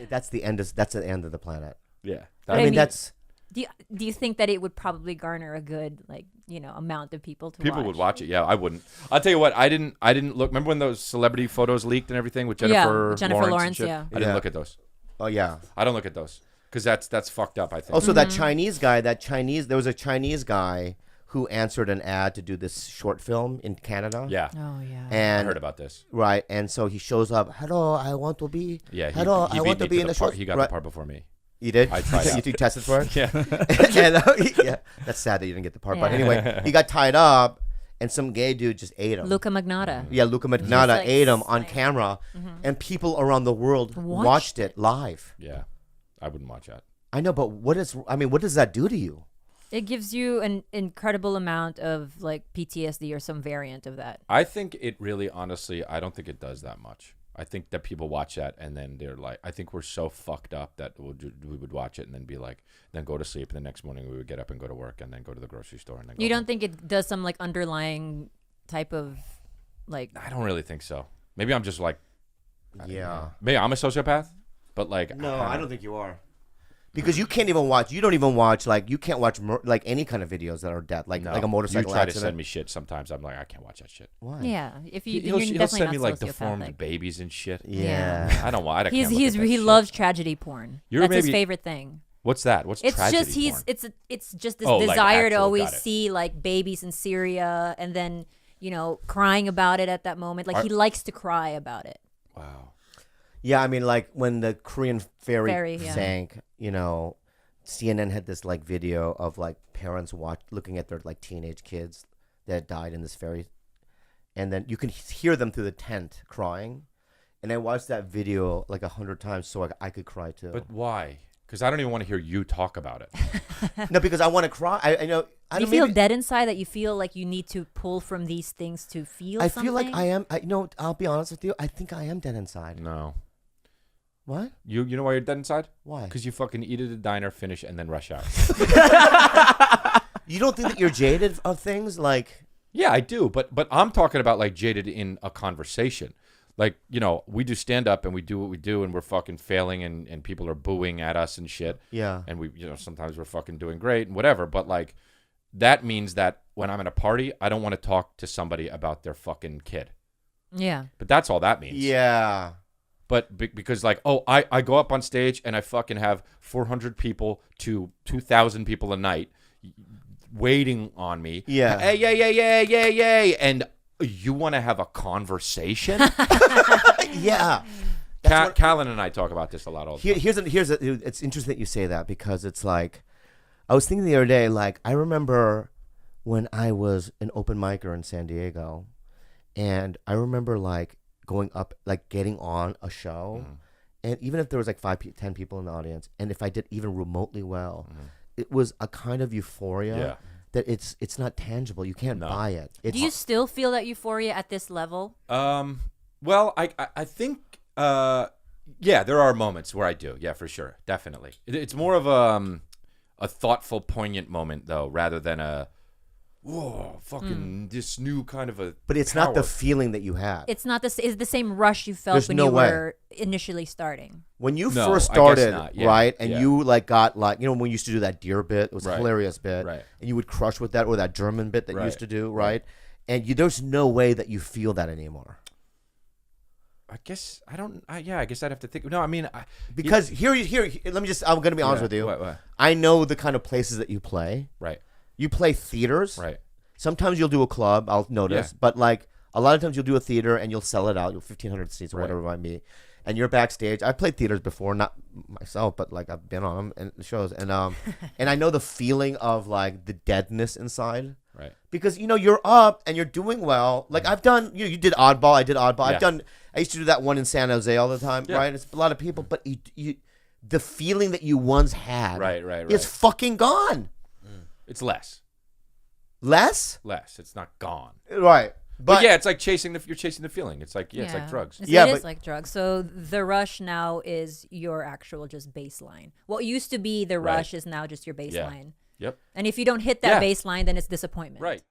That's the end. That's the end of the planet. Yeah. I mean, that's. Do you think that it would probably garner a good amount of people to watch? People would watch it. Yeah, I wouldn't. I'll tell you what. I didn't look. Remember when those celebrity photos leaked and everything with Jennifer Lawrence and shit? Yeah. I didn't look at those. Oh yeah. I don't look at those because that's fucked up. I think. Also, that Chinese guy. There was a Chinese guy who answered an ad to do this short film in Canada. Yeah. Oh yeah. And I heard about this. Right, and so he shows up. Hello, I want to be. Yeah. Hello, he I want to be in the short. He got the part before me. You did? I tried You tested for it? Yeah. Yeah. That's sad that you didn't get the part. But anyway, he got tied up, and some gay dude just ate him. Luca Magnotta. Yeah, Luca Magnotta ate him on like- camera, and people around the world watched it live. Yeah. I wouldn't watch that. I know, but what does that do to you? It gives you an incredible amount of like PTSD or some variant of that. I think it really, honestly, I don't think it does that much. I think that people watch that and then they're like, I think we're so fucked up that we would watch it and then be like, then go to sleep. And the next morning we would get up and go to work and then go to the grocery store. And then You don't think it does some like underlying type of like. I don't really think so. Maybe I'm just like, Yeah. maybe I'm a sociopath, but like. No, I don't think you are. Because you can't even watch. You don't even watch you can't watch like any kind of videos that are dead, like a motorcycle You try accident. to send me shit sometimes. I'm like, I can't watch that shit. Why? Yeah, if you He'll you're definitely send me not like sociopathic. deformed babies and shit. Yeah. I don't want. I can't He look at that loves shit. tragedy porn. You're That's his maybe- favorite thing. What's that? What's It's tragedy just porn? it's just this Oh, like desire to actual- always got it. see like babies in Syria and then crying about it at that moment. Like he likes to cry about it. Wow. Yeah, I mean, like when the Korean ferry yeah. sank, CNN had this like video of like parents looking at their like teenage kids that died in this ferry, and then you can hear them through the tent crying. And I watched that video like 100 times so I could cry too. But why? Because I don't even want to hear you talk about it. No, because I want to cry. I know. I Do you don't feel maybe- dead inside that you feel like you need to pull from these things to feel I something? feel like I am. I'll be honest with you. I think I am dead inside. No. What? You know why you're dead inside? Why? Because you fucking eat at a diner, finish, and then rush out. You don't think that you're jaded of things like? Yeah, I do. But I'm talking about like jaded in a conversation. Like, we do stand up and we do what we do and we're fucking failing and people are booing at us and shit. Yeah. And we, sometimes we're fucking doing great and whatever. But like, that means that when I'm at a party, I don't want to talk to somebody about their fucking kid. Yeah. But that's all that means. Yeah. But because like, I go up on stage and I fucking have 400 people to 2,000 people a night waiting on me. Yeah. Hey, yay. And you want to have a conversation? Yeah. Callan and I talk about this a lot all the time. It's interesting that you say that because it's like, I was thinking the other day, like, I remember when I was an open micer in San Diego, and I remember like going up, like getting on a show, and even if there was like 10 people in the audience, and if I did even remotely well, it was a kind of euphoria that it's not tangible. You can't buy it. Do you still feel that euphoria at this level? Well, I think, yeah, there are moments where I do. Yeah, for sure. Definitely. It's more of a thoughtful, poignant moment, though, rather than a, whoa, fucking this new kind of a But it's power. not the feeling that you had. It's not it's the same rush you felt There's when no you way. were initially starting. When you No, first I guess started, not. Yeah, right, and yeah. you like got like, when we used to do that deer bit, it was a Right, hilarious bit, right. and you would crush with that, or that German bit that you used Right, to do, right. right? And there's no way that you feel that anymore. I guess I don't. I guess I'd have to think. No, I mean, Because here, let me just, I'm going to be honest with you. What? I know the kind of places that you play. Right. You play theaters. Right. Sometimes you'll do a club, I'll notice. Yeah. But like a lot of times you'll do a theater and you'll sell it out, you'll 1,500 seats or Right. whatever it might be. And you're backstage. I've played theaters before, not myself, but like I've been on them and shows. And and I know the feeling of like the deadness inside. Right. Because you're up and you're doing well. Like I've done, you did Oddball, I did Oddball. Yeah. I used to do that one in San Jose all the time, Yeah. right? It's a lot of people, but you the feeling that you once had, Right. is fucking gone. It's less. Less, It's not gone. right? But yeah, it's like you're chasing the feeling. It's like it's like drugs. It Yeah, is but- like drugs. So the rush now is your actual just baseline. What used to be the Right. rush is now just your baseline. Yep. And if you don't hit that Yeah. baseline, then it's disappointment. Right.